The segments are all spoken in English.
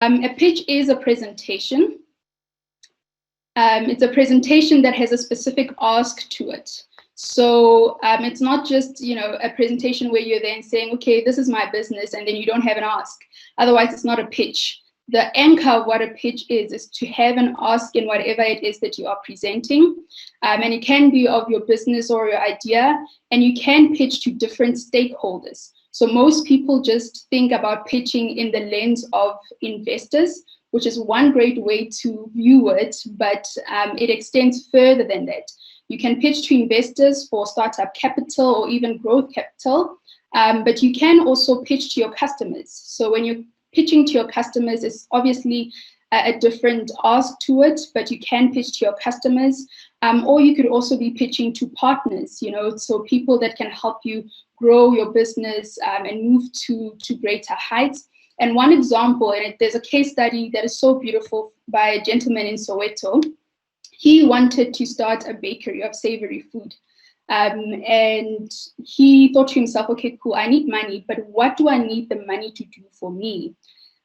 A pitch is a presentation. It's a presentation that has a specific ask to it. So it's not just, a presentation where you're then saying, okay, this is my business, and then you don't have an ask. Otherwise, it's not a pitch. The anchor of what a pitch is to have an ask in whatever it is that you are presenting. And it can be of your business or your idea, and you can pitch to different stakeholders. So most people just think about pitching in the lens of investors, which is one great way to view it, but it extends further than that. You can pitch to investors for startup capital or even growth capital, but you can also pitch to your customers. So when you're pitching to your customers, it's obviously a different ask to it, but you can pitch to your customers, or you could also be pitching to partners, so people that can help you grow your business and move to greater heights. And one example, and there's a case study that is so beautiful by a gentleman in Soweto. He wanted to start a bakery of savory food. And he thought to himself, okay, cool, I need money, but what do I need the money to do for me?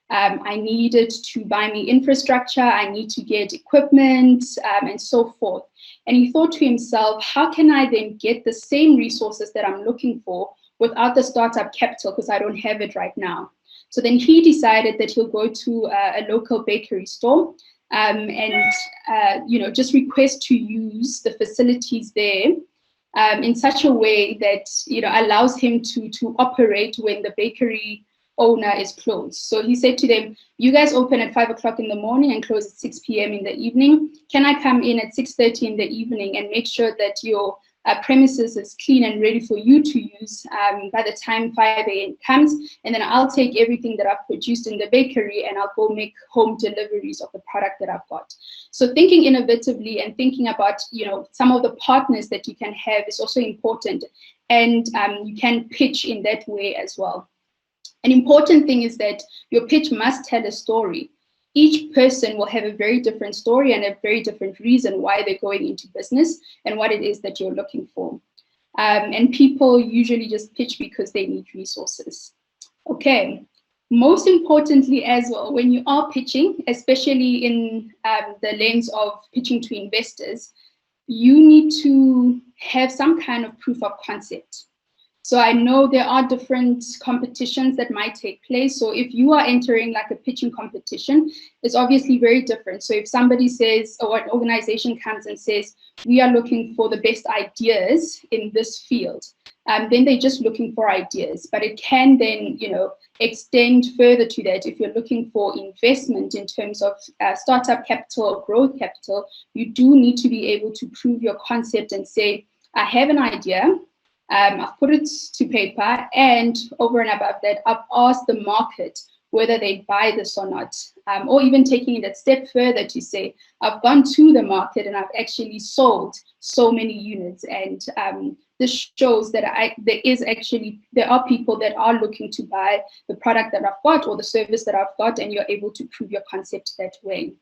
I needed to buy me infrastructure, I need to get equipment, and so forth. And he thought to himself, how can I then get the same resources that I'm looking for without the startup capital, because I don't have it right now? So then he decided that he'll go to a local bakery store and just request to use the facilities there in such a way that allows him to operate when the bakery owner is closed. So he said to them, you guys open at 5 o'clock in the morning and close at 6 p.m. in the evening. Can I come in at 6:30 in the evening and make sure that your premises is clean and ready for you to use by the time 5 a.m. comes, and then I'll take everything that I've produced in the bakery and I'll go make home deliveries of the product that I've got. So thinking innovatively and thinking about some of the partners that you can have is also important, and you can pitch in that way as well. An important thing is that your pitch must tell a story. Each person will have a very different story and a very different reason why they're going into business and what it is that you're looking for. And people usually just pitch because they need resources. Okay, most importantly as well, when you are pitching, especially in the lens of pitching to investors, you need to have some kind of proof of concept. So I know there are different competitions that might take place. So if you are entering like a pitching competition, it's obviously very different. So if somebody says, or an organization comes and says, we are looking for the best ideas in this field, then they're just looking for ideas. But it can then, extend further to that. If you're looking for investment in terms of startup capital or growth capital, you do need to be able to prove your concept and say, I have an idea. I've put it to paper, and over and above that, I've asked the market whether they buy this or not, or even taking it a step further to say, I've gone to the market and I've actually sold so many units, and this shows that there are people that are looking to buy the product that I've got or the service that I've got, and you're able to prove your concept that way.